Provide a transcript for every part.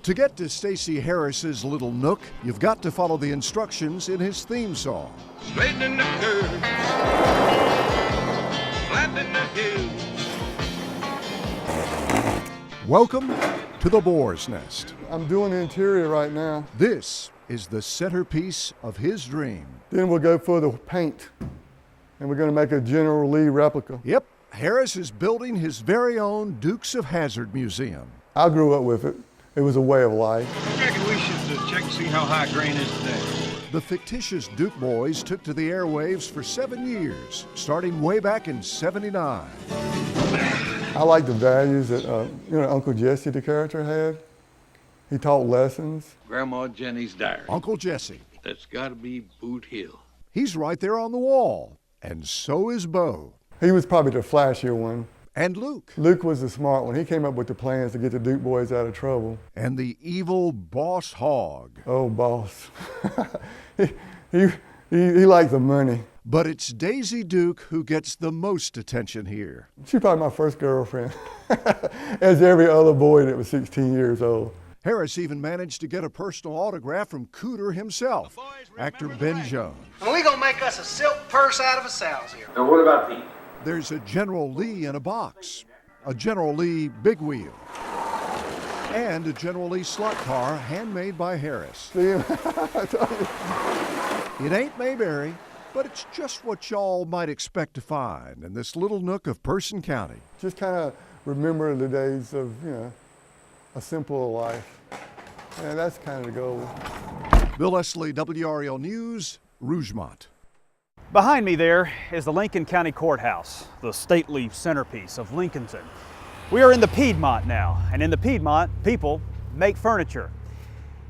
To get to Stacey Harris's little nook, you've got to follow the instructions in his theme song. Straightening the curve, flattening the hill. Welcome to the Boar's Nest. I'm doing the interior right now. This is the centerpiece of his dream. Then we'll go for the paint, and we're going to make a General Lee replica. Yep, Harris is building his very own Dukes of Hazzard Museum. I grew up with it. It was a way of life. I reckon we should check and see how high grain is today. The fictitious Duke Boys took to the airwaves for 7 years, starting way back in '79. I like the values that Uncle Jesse, the character, had. He taught lessons. Grandma Jenny's diary. Uncle Jesse. That's got to be Boot Hill. He's right there on the wall, and so is Bo. He was probably the flashier one. And Luke. Luke was the smart one. He came up with the plans to get the Duke Boys out of trouble. And the evil Boss Hogg. Oh, boss. he liked the money. But it's Daisy Duke who gets the most attention here. She's probably my first girlfriend, as every other boy that was 16 years old. Harris even managed to get a personal autograph from Cooter himself, actor Ben Jones. And we're going to make us a silk purse out of a sow's ear. Now what about Pete? There's a General Lee in a box, a General Lee big wheel, and a General Lee slot car handmade by Harris. See him? I told you. It ain't Mayberry, but it's just what y'all might expect to find in this little nook of Person County. Just kind of remember the days of, a simpler life. And that's kind of the goal. Bill Leslie, WREL News, Rougemont. Behind me there is the Lincoln County Courthouse, the stately centerpiece of Lincolnton. We are in the Piedmont now, and in the Piedmont, people make furniture.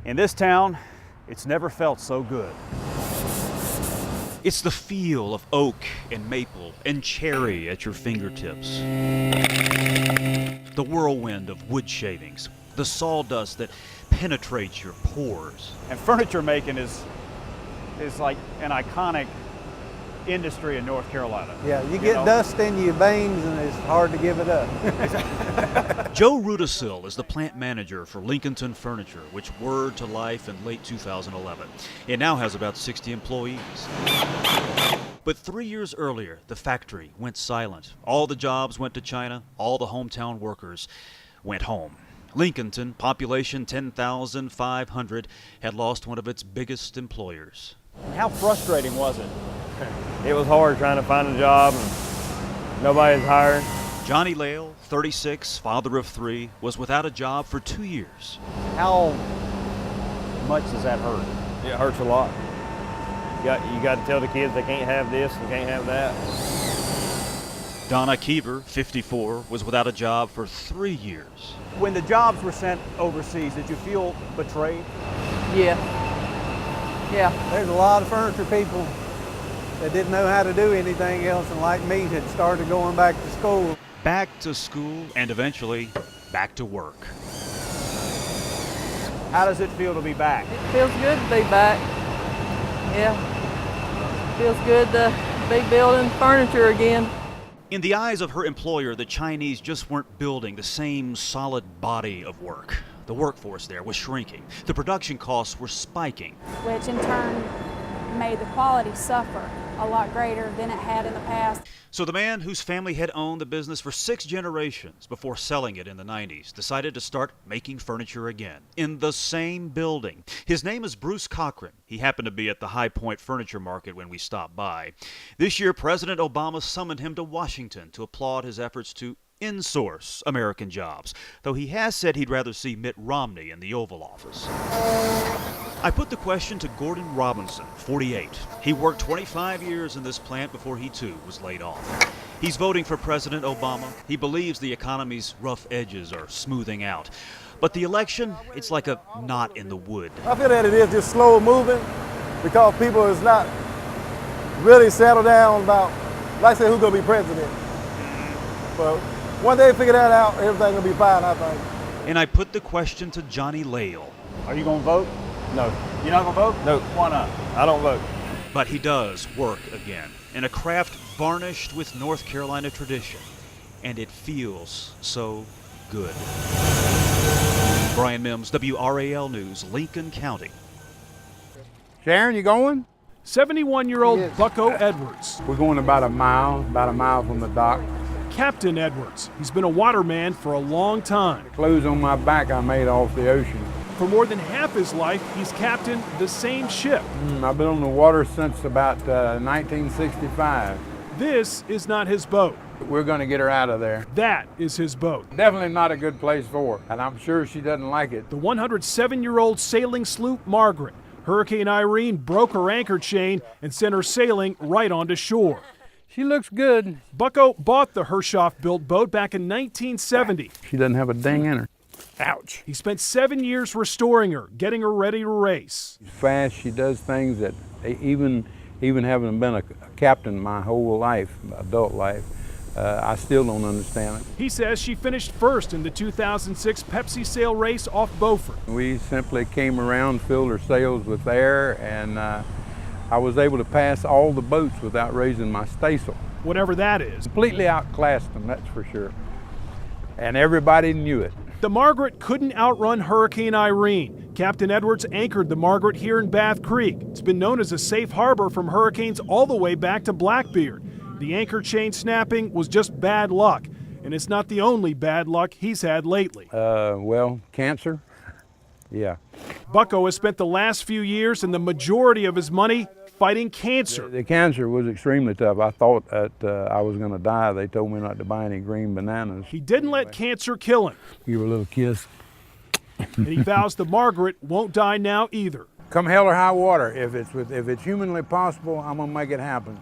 In this town, it's never felt so good. It's the feel of oak and maple and cherry at your fingertips. The whirlwind of wood shavings, the sawdust that penetrates your pores. And furniture making is like an iconic industry in North Carolina. Yeah, you get dust in your veins and it's hard to give it up. Joe Rudisil is the plant manager for Lincolnton Furniture, which whirred to life in late 2011. It now has about 60 employees. But 3 years earlier, the factory went silent. All the jobs went to China. All the hometown workers went home. Lincolnton, population 10,500, had lost one of its biggest employers. How frustrating was it? It was hard trying to find a job and nobody's hired. Johnny Lale, 36, father of 3, was without a job for 2 years. How much does that hurt? It hurts a lot. You got to tell the kids they can't have this and can't have that. Donna Keever, 54, was without a job for 3 years. When the jobs were sent overseas, did you feel betrayed? Yeah. There's a lot of furniture people that didn't know how to do anything else, and like me, had started going back to school. Back to school and eventually back to work. How does it feel to be back? It feels good to be back. Yeah. Feels good to be building furniture again. In the eyes of her employer, the Chinese just weren't building the same solid body of work. The workforce there was shrinking. The production costs were spiking. Which in turn made the quality suffer a lot greater than it had in the past. So the man whose family had owned the business for 6 generations before selling it in the 90s decided to start making furniture again in the same building. His name is Bruce Cochran. He happened to be at the High Point Furniture Market when we stopped by. This year, President Obama summoned him to Washington to applaud his efforts to insource American jobs, though he has said he'd rather see Mitt Romney in the Oval Office. I put the question to Gordon Robinson, 48. He worked 25 years in this plant before he too was laid off. He's voting for President Obama. He believes the economy's rough edges are smoothing out. But the election, it's like a knot in the wood. I feel that it is just slow moving because people is not really settled down about, like I said, who's going to be president. But once they figure that out, everything's going to be fine, I think. And I put the question to Johnny Lale. Are you going to vote? No. You're not going to vote? No. Why not? I don't vote. But he does work again in a craft varnished with North Carolina tradition. And it feels so good. Brian Mims, WRAL News, Lincoln County. Sharon, you going? 71-year-old Bucko Edwards. We're going about a mile from the dock. Captain Edwards. He's been a waterman for a long time. The clothes on my back I made off the ocean. For more than half his life, he's captained the same ship. I've been on the water since about 1965. This is not his boat. We're going to get her out of there. That is his boat. Definitely not a good place for her, and I'm sure she doesn't like it. The 107-year-old sailing sloop Margaret. Hurricane Irene broke her anchor chain and sent her sailing right onto shore. She looks good. Bucko bought the Hershoff-built boat back in 1970. She doesn't have a ding in her. Ouch. He spent 7 years restoring her, getting her ready to race. She's fast. She does things that even having been a captain my whole life, adult life, I still don't understand it. He says she finished first in the 2006 Pepsi Sail race off Beaufort. We simply came around, filled her sails with air, and I was able to pass all the boats without raising my staysail. Whatever that is. Completely outclassed them, that's for sure. And everybody knew it. The Margaret couldn't outrun Hurricane Irene. Captain Edwards anchored the Margaret here in Bath Creek. It's been known as a safe harbor from hurricanes all the way back to Blackbeard. The anchor chain snapping was just bad luck, and it's not the only bad luck he's had lately. Well, cancer, yeah. Bucko has spent the last few years and the majority of his money fighting cancer. The cancer was extremely tough. I thought that I was going to die. They told me not to buy any green bananas. He didn't let cancer kill him. Give her a little kiss. And he vows the Margaret won't die now either. Come hell or high water, if it's humanly possible, I'm going to make it happen.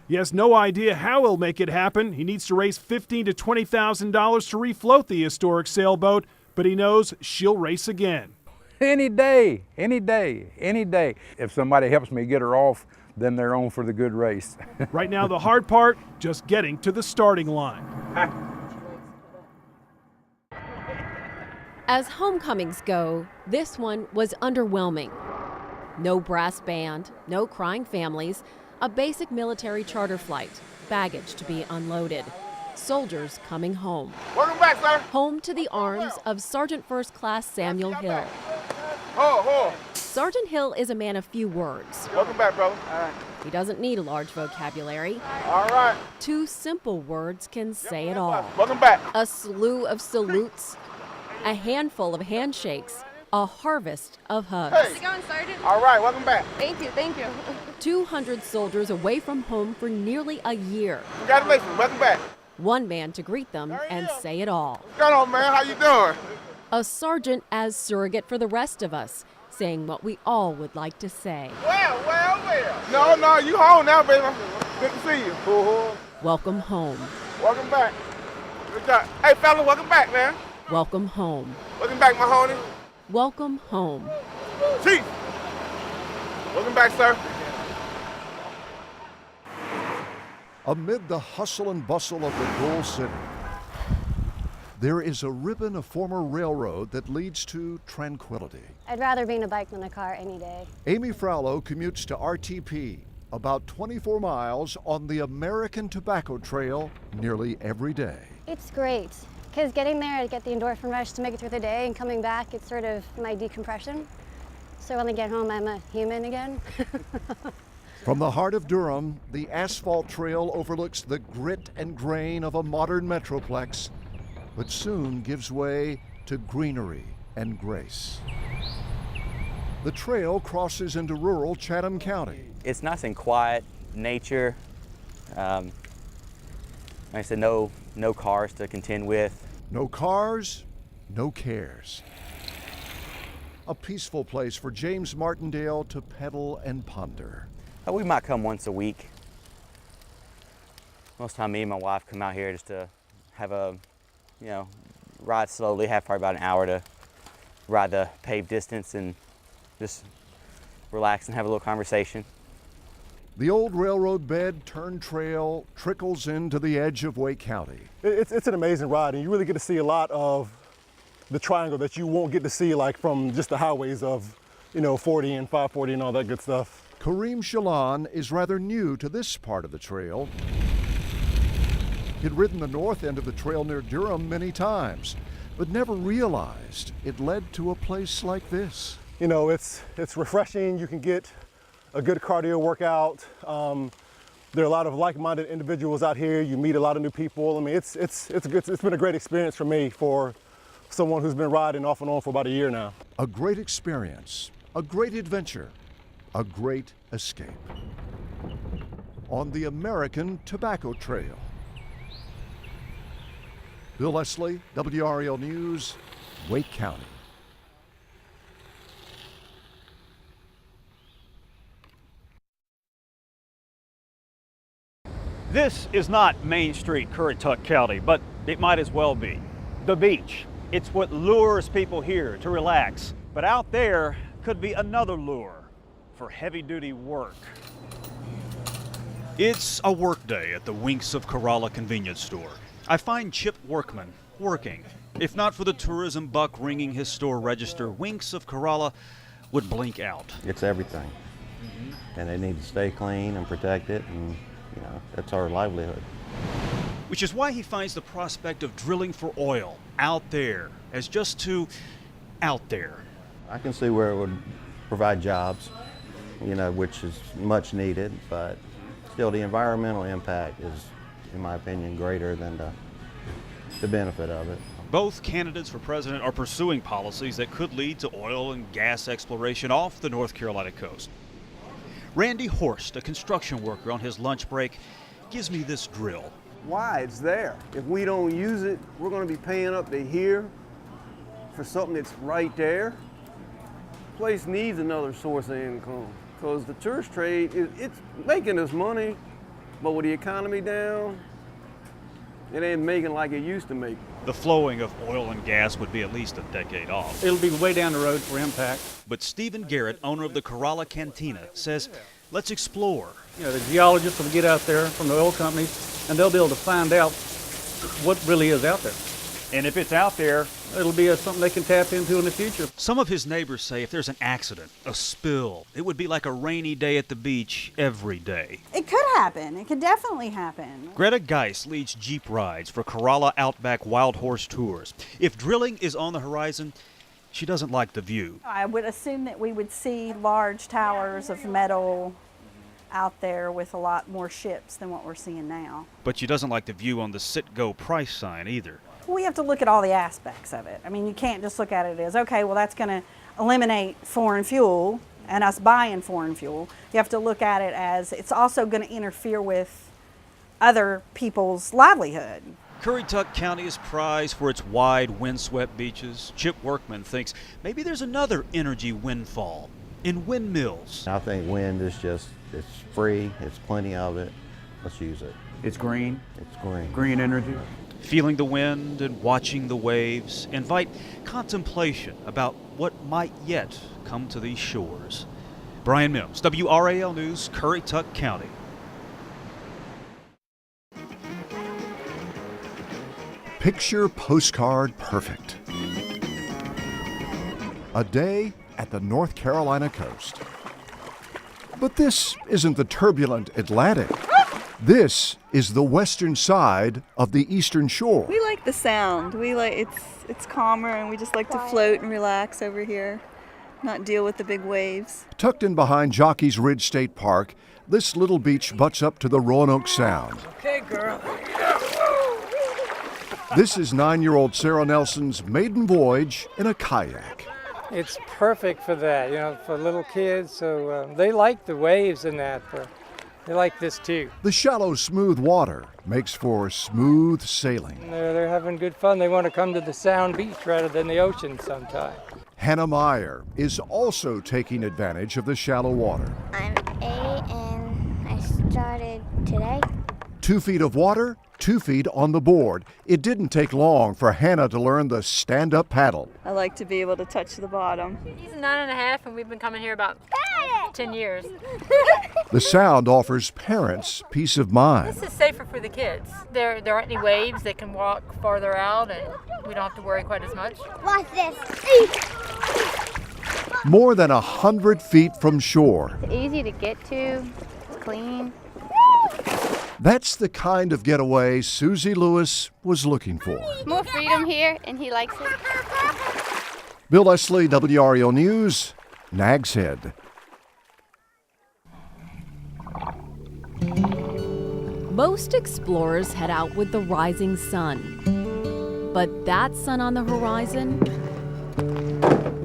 He has no idea how he'll make it happen. He needs to raise $15,000 to $20,000 to refloat the historic sailboat, but he knows she'll race again. Any day, any day, any day. If somebody helps me get her off, then they're on for the good race. Right now, the hard part, just getting to the starting line. As homecomings go, this one was underwhelming. No brass band, no crying families, a basic military charter flight, baggage to be unloaded, soldiers coming home. Welcome back, sir. Home to the arms of Sergeant First Class Samuel Hill. Sergeant Hill is a man of few words. Welcome back, brother. All right. He doesn't need a large vocabulary. All right. 2 simple words can say it all. Welcome back. A slew of salutes, a handful of handshakes, a harvest of hugs. How's it going, Sergeant? All right, welcome back. Thank you, thank you. 200 soldiers away from home for nearly a year. Congratulations, welcome back. One man to greet them and say it all. What's going on, man? How you doing? A sergeant as surrogate for the rest of us, saying what we all would like to say. Well. No, you home now, baby. Good to see you. Welcome home. Welcome back. Good job. Hey, fella, welcome back, man. Welcome home. Welcome back, my homie. Welcome home. Chief. Welcome back, sir. Amid the hustle and bustle of the Gold City, there is a ribbon of former railroad that leads to tranquility. I'd rather be in a bike than a car any day. Amy Fraulo commutes to RTP, about 24 miles on the American Tobacco Trail nearly every day. It's great, because getting there, I get the endorphin rush to make it through the day, and coming back, it's sort of my decompression. So when I get home, I'm a human again. From the heart of Durham, the asphalt trail overlooks the grit and grain of a modern metroplex, but soon gives way to greenery and grace. The trail crosses into rural Chatham County. It's nice and quiet, nature. Like I said, no cars to contend with. No cars, no cares. A peaceful place for James Martindale to pedal and ponder. We might come once a week. Most of the time, me and my wife come out here just to have a, ride slowly, have probably about an hour to ride the paved distance and just relax and have a little conversation. The old railroad bed turned trail trickles into the edge of Wake County. It's an amazing ride, and you really get to see a lot of the triangle that you won't get to see like from just the highways of, 40 and 540 and all that good stuff. Kareem Shalan is rather new to this part of the trail. He'd ridden the north end of the trail near Durham many times, but never realized it led to a place like this. You know, it's refreshing. You can get a good cardio workout. There are a lot of like-minded individuals out here. You meet a lot of new people. I mean, it's been a great experience for me, for someone who's been riding off and on for about a year now. A great experience, a great adventure, a great escape. On the American Tobacco Trail. Bill Leslie, WRAL News, Wake County. This is not Main Street, Currituck County, but it might as well be. The beach. It's what lures people here to relax. But out there could be another lure for heavy-duty work. It's a work day at the Winks of Corolla convenience store. I find Chip Workman working. If not for the tourism buck ringing his store register, Winks of Corolla would blink out. It's everything. And they need to stay clean and protect it, and you know, that's our livelihood. Which is why he finds the prospect of drilling for oil out there as just too out there. I can see where it would provide jobs, you know, which is much needed, but still the environmental impact is, in my opinion, greater than the benefit of it. Both candidates for president are pursuing policies that could lead to oil and gas exploration off the North Carolina coast. Randy Horst, a construction worker on his lunch break, gives me this drill. Why? It's there. If we don't use it, we're going to be paying up to here for something that's right there. The place needs another source of income because the tourist trade, it's making us money, but with the economy down, it ain't making like it used to make. The flowing of oil and gas would be at least a decade off. It'll be way down the road for impact. But Stephen Garrett, owner of the Corolla Cantina, says, let's explore. You know, the geologists will get out there from the oil companies, and they'll be able to find out what really is out there. And if it's out there, it'll be something they can tap into in the future. Some of his neighbors say if there's an accident, a spill, it would be like a rainy day at the beach every day. It could happen. It could definitely happen. Greta Geis leads Jeep rides for Corolla Outback Wild Horse Tours. If drilling is on the horizon, she doesn't like the view. I would assume that we would see large towers of metal out there with a lot more ships than what we're seeing now. But she doesn't like the view on the Citgo price sign either. We have to look at all the aspects of it. I mean, you can't just look at it as, okay, well, that's going to eliminate foreign fuel and us buying foreign fuel. You have to look at it as it's also going to interfere with other people's livelihood. Currituck County is prized for its wide, windswept beaches. Chip Workman thinks maybe there's another energy windfall in windmills. I think wind is just, it's free, it's plenty of it. Let's use it. It's green. It's green. Green energy. Feeling the wind and watching the waves invite contemplation about what might yet come to these shores. Brian Mims, WRAL News, Currituck County. Picture postcard perfect. A day at the North Carolina coast. But this isn't the turbulent Atlantic. This is the western side of the eastern shore. We like the sound. We like it's calmer, and we just like to float and relax over here, not deal with the big waves. Tucked in behind Jockey's Ridge State Park, this little beach butts up to the Roanoke Sound. Okay, girl. This is 9-year-old Sarah Nelson's maiden voyage in a kayak. It's perfect for that, you know, for little kids. So they like the waves and that, but they like this too. The shallow, smooth water makes for smooth sailing. They're having good fun. They want to come to the Sound Beach rather than the ocean sometime. Hannah Meyer is also taking advantage of the shallow water. I'm 8 and I started today. 2 feet of water, 2 feet on the board. It didn't take long for Hannah to learn the stand-up paddle. I like to be able to touch the bottom. He's 9.5 and we've been coming here about 10 years. The Sound offers parents peace of mind. This is safer for the kids. There aren't any waves. They can walk farther out and we don't have to worry quite as much. Watch this. More than 100 feet from shore. It's easy to get to. It's clean. That's the kind of getaway Susie Lewis was looking for. More freedom here, and he likes it. Bill Leslie, WREL News, Nags Head. Most explorers head out with the rising sun. But that sun on the horizon,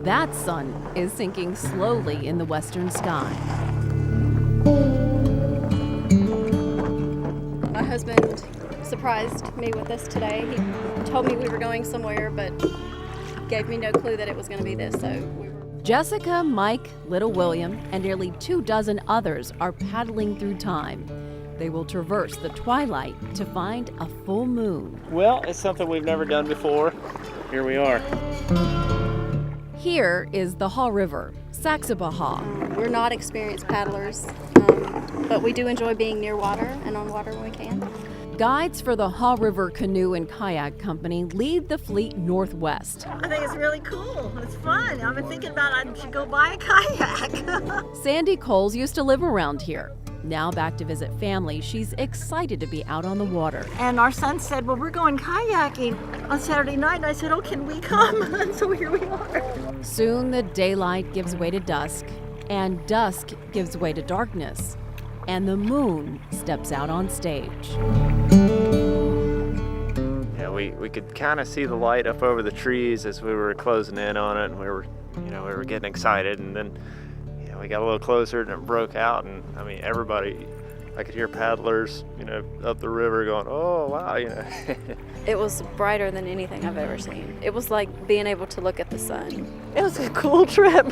that sun is sinking slowly in the western sky. My husband surprised me with this today. He told me we were going somewhere, but gave me no clue that it was going to be this. Jessica, Mike, Little William, and nearly 24 others are paddling through time. They will traverse the twilight to find a full moon. Well, it's something we've never done before. Here we are. Here is the Haw River, Saxapahaw. We're not experienced paddlers, but we do enjoy being near water and on water when we can. Guides for the Haw River Canoe and Kayak Company lead the fleet northwest. I think it's really cool. It's fun. I've been thinking about I should go buy a kayak. Sandy Coles used to live around here. Now back to visit family, she's excited to be out on the water. And our son said, well, we're going kayaking on Saturday night. And I said, oh, can we come? And so here we are. Soon the daylight gives way to dusk, and dusk gives way to darkness, and the moon steps out on stage. Yeah, we could kind of see the light up over the trees as we were closing in on it, and we were getting excited, and then we got a little closer and it broke out, and I mean everybody, I could hear paddlers, up the river going, oh wow, It was brighter than anything I've ever seen. It was like being able to look at the sun. It was a cool trip.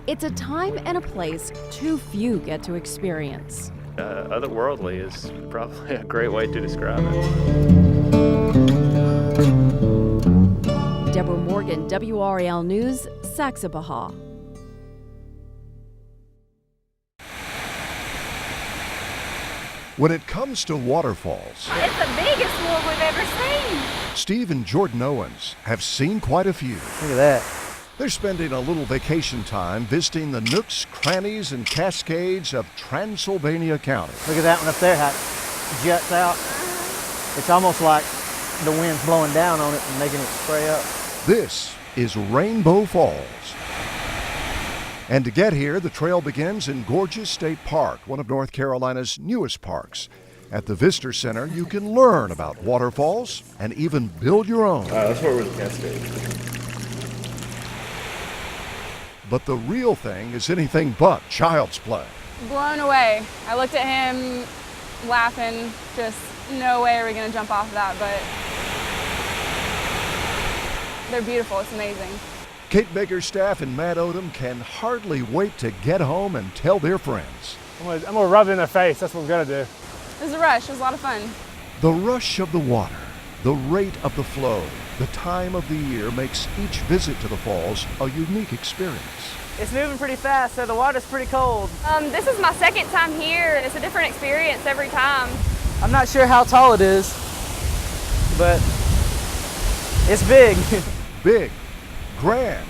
It's a time and a place too few get to experience. Otherworldly is probably a great way to describe it. Deborah Morgan, WRAL News, Saxapahaw. When it comes to waterfalls, It's the biggest one we've ever seen. Steve and Jordan Owens have seen quite a few. Look at that. They're spending a little vacation time visiting the nooks, crannies, and cascades of Transylvania County. Look at that one up there, how it juts out. It's almost like the wind's blowing down on it and making it spray up. This is Rainbow Falls. And to get here, the trail begins in Gorges State Park, one of North Carolina's newest parks. At the Visitor Center, you can learn about waterfalls and even build your own. That's where we're the cascade. But the real thing is anything but child's play. Blown away. I looked at him laughing, just no way are we gonna jump off of that, but they're beautiful, it's amazing. Kate Baker's staff and Matt Odom can hardly wait to get home and tell their friends. I'm gonna rub it in their face, that's what we're gonna do. It was a rush, it was a lot of fun. The rush of the water, the rate of the flow, the time of the year makes each visit to the falls a unique experience. It's moving pretty fast, so the water's pretty cold. This is my second time here, and it's a different experience every time. I'm not sure how tall it is, but it's big. Big, grand,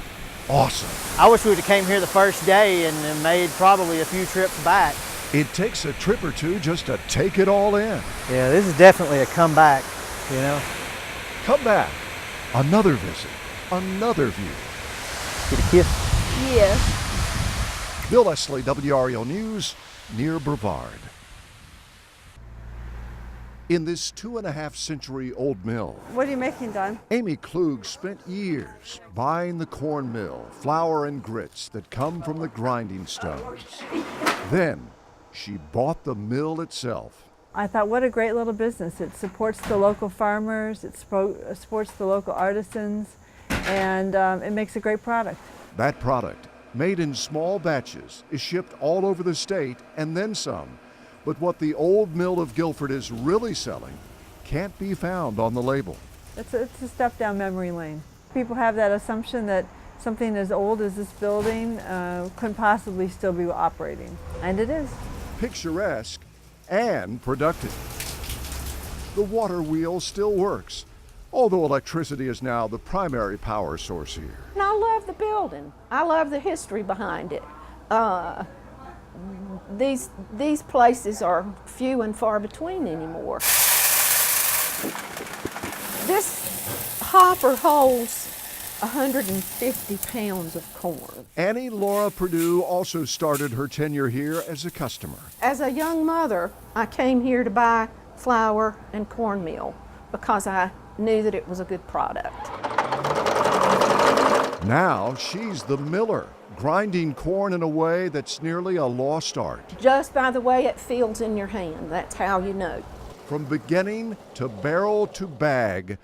awesome. I wish we would have came here the first day and made probably a few trips back. It takes a trip or two just to take it all in. Yeah, this is definitely a comeback, Come back. Another visit. Another view. Get a kiss? Yeah. Bill Leslie, WREL News, near Brevard. In this 2.5-century-old mill, What are you making, Don? Amy Klug spent years buying the corn mill, flour and grits that come from the grinding stones. Then she bought the mill itself. I thought, what a great little business. It supports the local farmers, it supports the local artisans, and it makes a great product. That product, made in small batches, is shipped all over the state and then some. But what the old mill of Guilford is really selling can't be found on the label. It's a step down memory lane. People have that assumption that something as old as this building couldn't possibly still be operating, and it is. Picturesque and productive. The water wheel still works, although electricity is now the primary power source here. And I love the building. I love the history behind it. these places are few and far between anymore. This hopper holds 150 pounds of corn. Annie Laura Purdue also started her tenure here as a customer. As a young mother, I came here to buy flour and cornmeal because I knew that it was a good product. Now she's the miller, grinding corn in a way that's nearly a lost art. Just by the way it feels in your hand, that's how you know. From beginning to barrel to bag,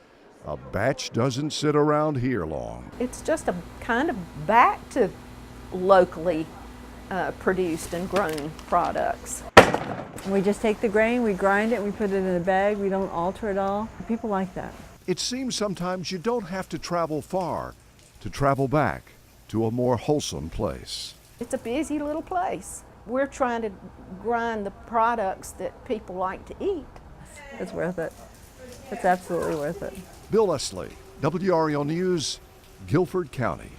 a batch doesn't sit around here long. It's just a kind of back to locally produced and grown products. We just take the grain, we grind it, we put it in a bag, we don't alter it all. People like that. It seems sometimes you don't have to travel far to travel back to a more wholesome place. It's a busy little place. We're trying to grind the products that people like to eat. It's worth it. It's absolutely worth it. Bill Leslie, WREL News, Guilford County.